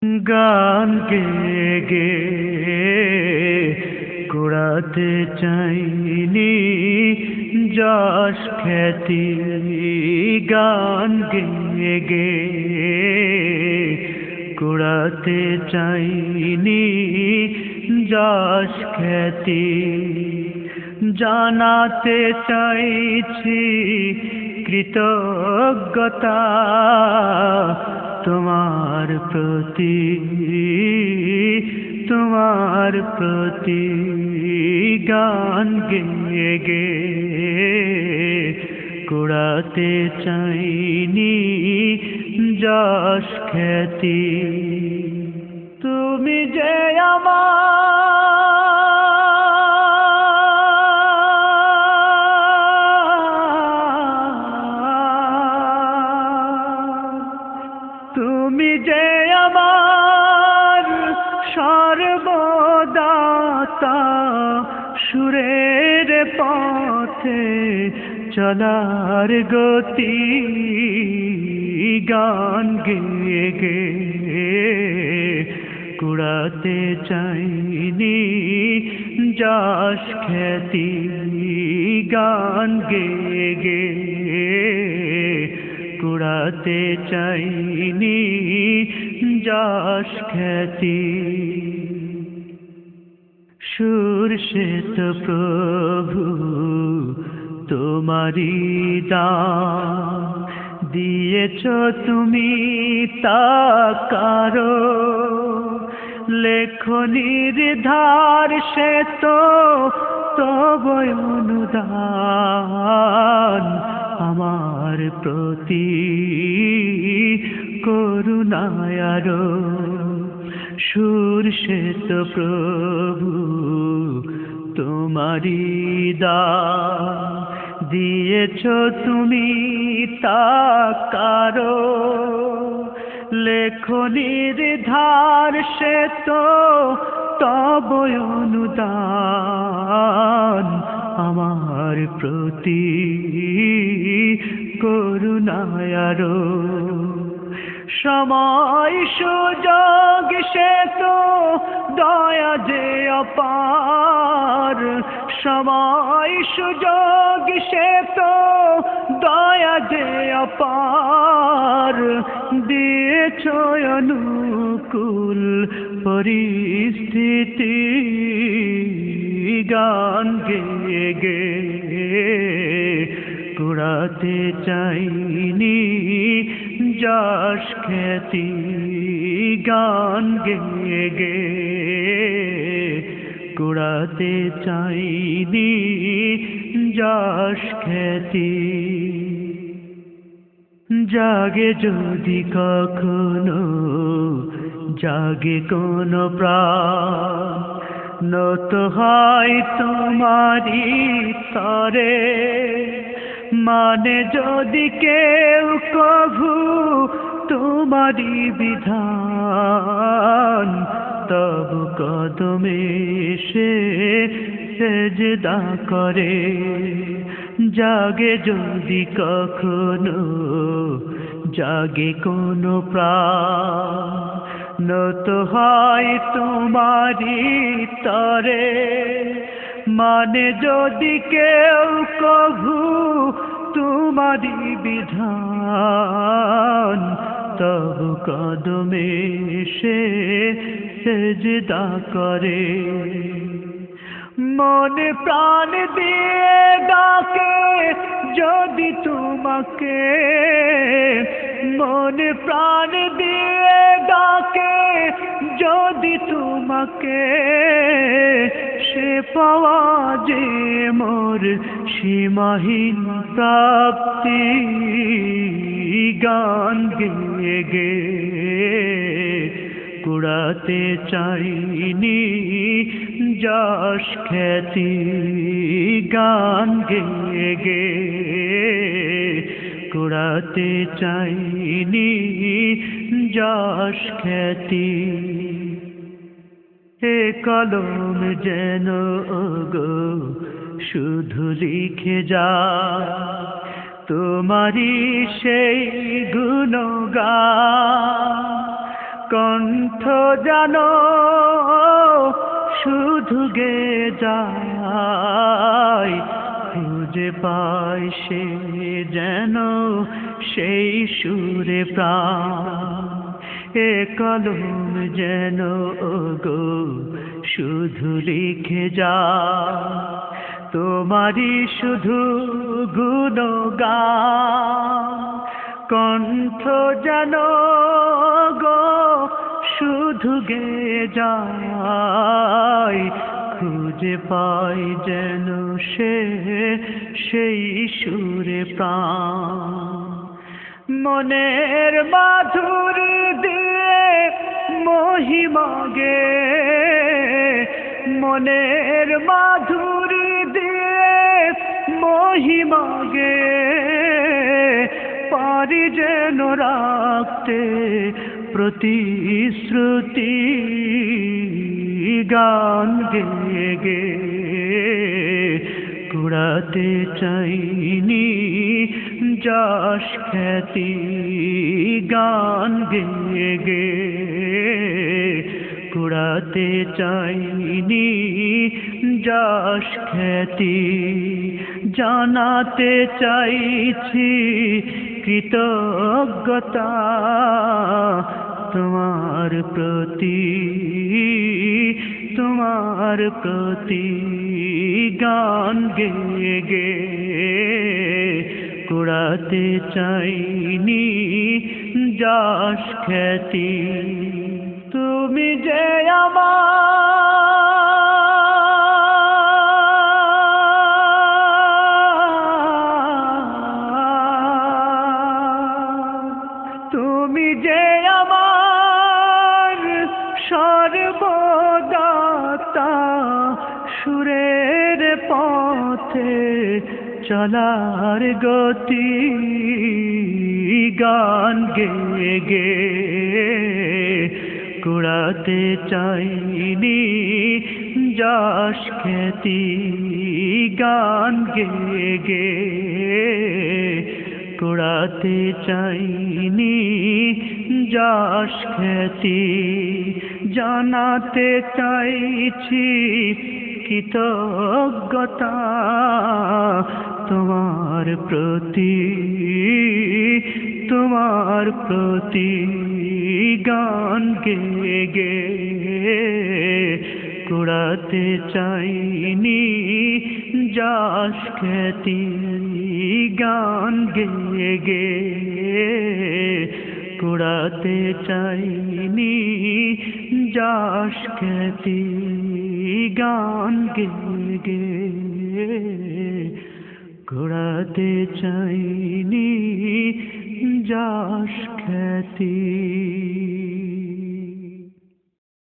গান গে গে কুড়াতে চাইনি যশ খ্যাতি। গান গে গে কুড়াতে চাইনি যশ খ্যাতি। জানাতে চাইছি কৃতজ্ঞতা তোমার প্রতি, তোমার প্রতি। গান গে গে কুড়াতে চাইনি যশ খ্যাতি। তুমি যে তুমি যে আমার সর্বদাতা, সুরের পথে চলার গতি। গান গে গে কুড়াতে চাইনি যশ খ্যাতি। গান গে গে কুড়াতে চাইনি যশ খ্যাতি। সুর সে তো প্রভু তোমারি দান, দিয়েছ তুমি তা কারো লেখনির ধার। সে তো তব অনুদান আমার প্রতি, করুণায় আরো। সুর সে তো প্রভু তোমারি দান, দিয়েছ তুমি তা কারো লেখনির ধার। সে তো তব অনুদান আমার প্রতি, করুণায় আরো। সময় সুযোগ সে তো দয়া যে অপার। সময় সুযোগ সে তো দয়া যে অপার। দিয়েছ অনুকূল পরিস্থিতি। গান গে গে কুড়াতে চাইনি যশ খ্যাতি। গান গে গে কুড়াতে চাইনি যশ খ্যাতি। জাগে যদি কখনো জাগে কোনো প্রাণ, নত হয় তোমারি তরে। মানে যদি কেউ কভু তোমারি বিধান, তব কদমে সে সেজদা করে। জাগে যদি কখনো জাগে কোনো প্রাণ, নত হয় তোমারি তরে। মানে যদি কেউ কভু তোমারি বিধান, তব কদমে সে সেজদা করে। মনে প্রাণ দিয়ে ডাকে যদি তোমাকে, মনে প্রাণ দিয়ে ডাকে যদি তোমাকে। সে পাওয়া যে মোর সীমাহীন প্রাপ্তি। গান গে গে কুড়াতে চাইনি যশ খ্যাতি। গান গে গে কুড়াতে চাইনি যশ খ্যাতি। এ কলম যেন ওগো শুধু লিখে যা তোমারি সেই গুণগান। কণ্ঠ জানো শুধু গে যায়, খুঁজে পায় সে যেন সেই সুরে প্রাণ। এ কলম যেন ওগো শুধু লিখে যায় তোমারই শুধু গুণগান। কণ্ঠ যেন গো শুধু গে যায়, খুঁজে পাই যেন সেই সুরে প্রাণ। মনের মাধুরী দিয়ে মহিমা গে, মনের মাধুরী দিয়ে মহিমা গে, পারি যেন রাখতে প্রতিশ্রুতি গান গে গে। কুড়াতে চাইনি যশ খ্যাতি গান গে গে, কুড়াতে চাইনি যশ খ্যাতি। জানাতে চাইছি কৃতজ্ঞতা তোমার প্রতি, তোমার প্রতি গান গে গে। কুড়াতে চাইনি যশ খ্যাতি, তুমি যে তুমি যে আমার সর্বদাতা, সুরের পথে চলার গতি গান গে গে। কুড়াতে চাইনি যশ খ্যাতি গান গে গে, কুড়াতে চাইনি যশ খ্যাতি। জানাতে চাইছি কৃতজ্ঞতা তোমার প্রতি, তোমার প্রতি গান গে গে। কুড়াতে চাইনি যশ খ্যাতি গান গে গে, কুড়াতে চাইনি যশ খ্যাতি গান গে গে, কুড়াতে চাইনি যশ খ্যাতি।